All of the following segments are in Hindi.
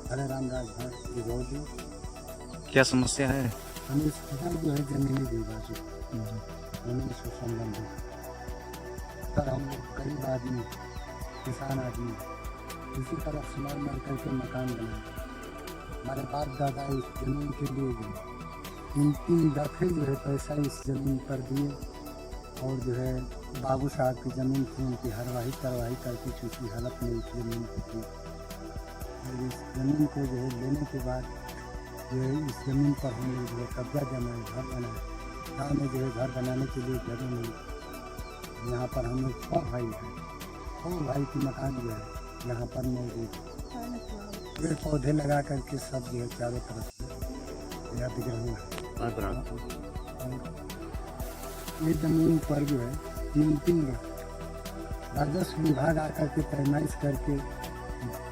हरे राम राजभर गिरौली। क्या समस्या है? हमें इधर जो है जमीनी विवाद जमीन से संबंधित पर हम लोग गरीब आदमी किसान आदमी इसी तरह से मर मर करके मकान बनाए। हमारे बाप दादा इस जमीन के लिए गए 3 दफे जो है पैसा इस जमीन पर दिए और जो है बाबू साहब की ज़मीन थी उनकी हरवाही करवाही करके किसी हालत में इस ज़मीन को थी और इस ज़मीन को जो है लेने के बाद जो है इस ज़मीन पर हम लोग जो है कब्जा जमाए घर बनाए। गाँव में जो है घर बनाने के लिए जगह नहीं। यहाँ पर हम लोग 6 भाई हैं, 6 भाई की मकान जो है यहाँ पर मौजूद पेड़ पौधे लगा करके सब जो है चारों तरफ से यह दिख रही है। ये ज़मीन पर जो है 3 राजस्व विभाग आकर के पैमाइश करके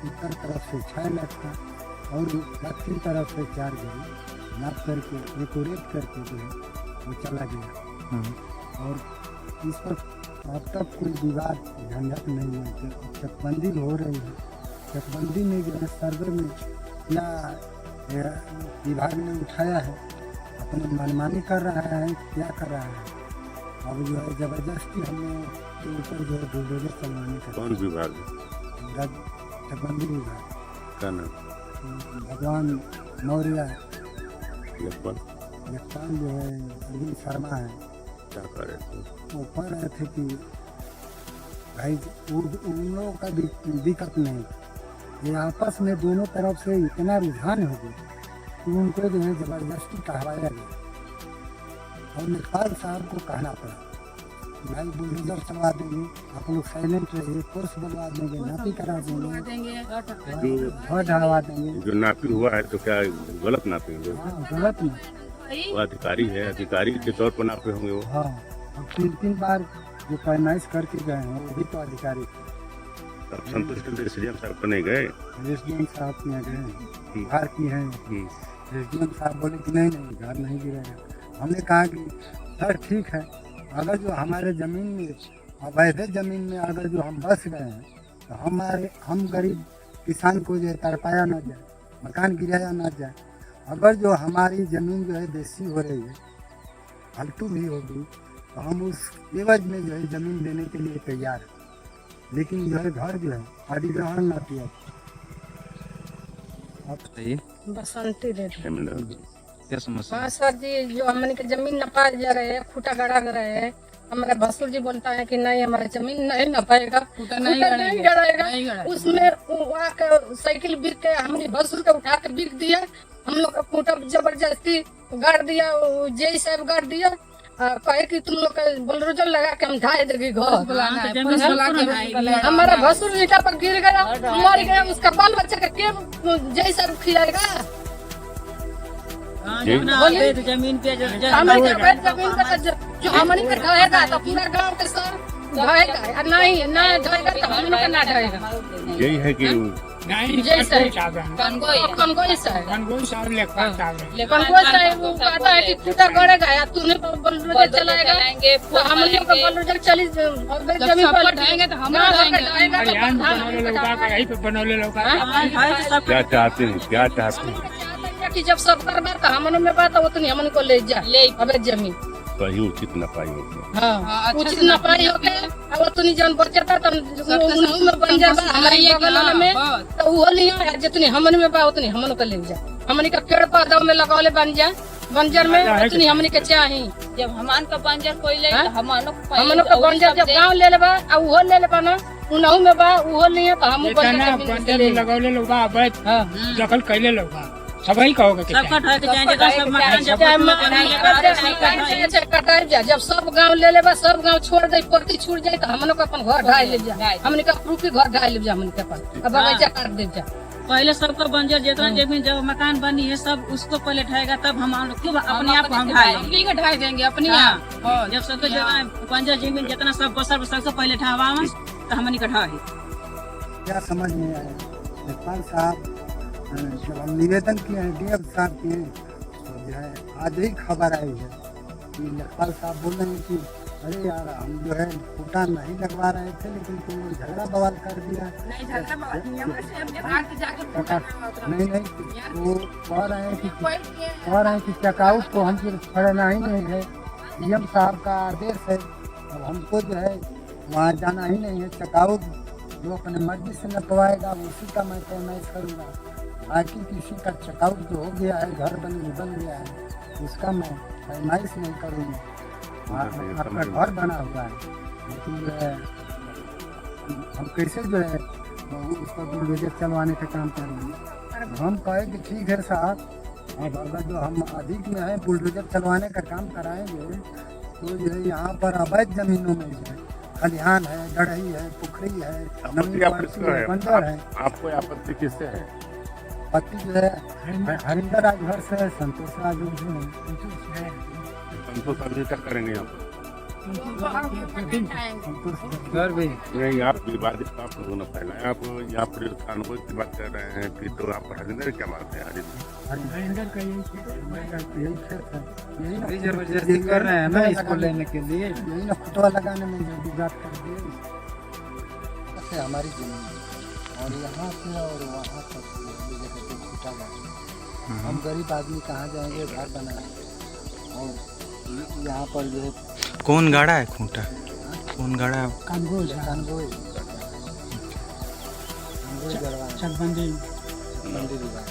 उत्तर तरफ से 6 लाख का और दक्षिण तरफ से 4 गरी नाप करके डेकोरेट करके जो है वो चला गया और इस पर अब तक कोई विवाद झंझट नहीं है। चकबंदी हो रही है, चकबंदी में जो है सर्वे में क्या विभाग ने उठाया है अपनी मनमानी कर रहा है, क्या कर रहा है। अब जो है जबरदस्ती हमें के ऊपर जो है बुलडोजर चलवाने का। कौन विभाग? चकबंदी विभाग क्या नाम? भगवान मौर्य लेखपाल जो है अरविंद शर्मा है। क्या कर रहे थे? वो कह रहे थे कि भाई उन लोगों का दिक्कत नहीं, ये आपस में दोनों तरफ से इतना रुझान हो गया कि उनको जो है जबरदस्ती कहवाया गया और लेखपाल साहब को कहना पड़ा भाई बुलडोजर चलवा देंगे, आप लोग साइलेंट रहिए, कोर्स बनवा देंगे, नापी करा देंगे, घर ढलवा देंगे। जो नापी हुआ है तो क्या गलत नापी हुए? हाँ गलत नहीं, वो अधिकारी है, अधिकारी के तौर पर नापे होंगे वो। हाँ अब 3 बार जो पैमाइश करके गए हैं वो भी तो अधिकारी थे। अब संतुष्ट एसडीएम साहब को नहीं गए? एसडीएम साहब के यहाँ गए, घर की हैं। एसडीएम साहब बोले कि नहीं घर नहीं गिरेगा। हमने कहा कि सर ठीक है, अगर जो हमारे ज़मीन में अवैध ज़मीन में अगर जो हम बस गए हैं तो हम गरीब किसान को जो है तड़पाया ना जाए, मकान गिराया ना जाए। अगर जो हमारी ज़मीन जो है देसी हो रही है, फालतू भी होगी, तो हम उस एवज में जो है ज़मीन देने के लिए तैयार है, लेकिन जो है घर जो है अधिग्रहण न किया। बताइए बसंती रेड्डी। क्या समस्या? हाँ सर जी, जो हमने के जमीन नपा जा रहे हैं, खूटा गड़ा रहे हैं, हमारे भसुर जी बोलता है कि नहीं हमारा जमीन नहीं नपाएगा, खूटा नहीं गड़ाएगा। उसमें वहाँ का साइकिल बिक के हमने भसुर के उठा के बिक दिया, हम लोग का खूटा जबरदस्ती गाड़ दिया, जय साहब गाड़ दिया, कहे कि तुम लोग का बुलडोजर लगा के हम ढाई देंगे घर। हमारा भसुर ईटा पर गिर गया, मर गया, उसका बाल बच्चा का क्या जय साहब खिलाएगा? जमीन पे जो हमनी का ढाएगा तो पूरा गांव के सब ढाएगा, नहीं ना ढाएगा तो हम लोग का ना ढाएगा। यही है कि कनगोई साहब वो कहता है कि खूटा गड़ेगा या तूने बुलडोजर चलाएगा तो हम लोग का बुलडोजर चली जमीन पर ढाएंगे तो हम क्या चाहते हैं कि जब सब करवा तो हमन में बात वो तो हमन को ले जा अब जमीन सही उचित नपाई होगी। हाँ उचित नपाई हो गया। अब तो जन बचता तो उन्हीं में बन जाता हमारे बगल में, तो वो लिया जितनी हमन में बा उतनी हमन को ले जा। हमन का पेड़ पौधा में लगौले बन जा बंजर में उतनी हमन के चाही। जब हमान का बंजर कोई ले हमन का बंजर जब गाँव ले लेबा और वो ले लेबा ना उनहु में बा वो लिया तो हम बंजर लगौले लोग दखल कैले लोग सबही कहोगे जब सब गांव ले लेबा, सब गांव छोड़ दे, पत्ती छूट जाए तो हम लोग अपन घर ढाई ले जा, हमने का प्रूफी घर ढाई ले जा, हमने के अपन अब बगीचा काट दे जा। पहले सबका बंजर जितना जमीन जब मकान बनी है सब उसको पहले ढाएगा, तब हम अपने आप हम ढाई देंगे अपने आप। जब सबको बंजर जमीन जितना सब सबसे पहले ढावा तो हमने का ढाई। क्या समझ में आया लेखपाल साहब जब हम निवेदन किए हैं डीएम साहब के तो जो है आज ही खबर आई है कि लेखपाल साहब बोल रहे हैं कि अरे यार हम जो है खूटा नहीं लगवा रहे थे, लेकिन तुम लोग झगड़ा बवाल कर दिया। नहीं नहीं, वो कह रहे हैं कि चेकआउट को हम फिर छोड़ना ही नहीं है, डीएम साहब का आदेश है। अब हमको जो है वहाँ जाना ही नहीं है। चेकआउट जो अपने मर्जी से नपवाएगा उसी का मैं पैमाइश करूँगा। बाकी किसी का चेकआउट जो हो गया है, घर बन गया है, उसका मैं पैमाइश नहीं करूँगा। अपना घर बना हुआ है, लेकिन जो है हम कैसे जो है उस पर बुलडोजर चलवाने का काम करेंगे। हम कहे कि ठीक है साहब, अब अगर जो हम अधिक में है बुलडोजर चलवाने का काम कराएंगे तो जो है यहाँ पर अवैध जमीनों में जो है खलिहान है, गढ़ही है, पुखरी है, बंदर है। आपको आपत्ति किससे है? पति जो है हरिंदर राजभर से है, संतोष राजू से है। संतोष अभी क्या करेंगे यहाँ पर? घर भी नहीं, आप विवादित आप लोगों ने फैलाया। आप यहाँ पर कानून की बात कर रहे हैं, फिर तो आप हरिंदर क्या मानते हैं? हरिंदर का यही जबरदस्ती कर रहे हैं ना इसको लेने के लिए। यही ना खुटवा लगाने में जो बात कर दिए से हमारी जमीन और यहाँ से और वहाँ तक ये जगह पे खुटा लगा। हम गरीब आदमी कहाँ जाएंगे घर बनाए, और यहाँ पर जो है कौन गाड़ा है खूंटा? कौन गाड़ा है? कानगोल जलवा चकबंदी मंदिर विभाग।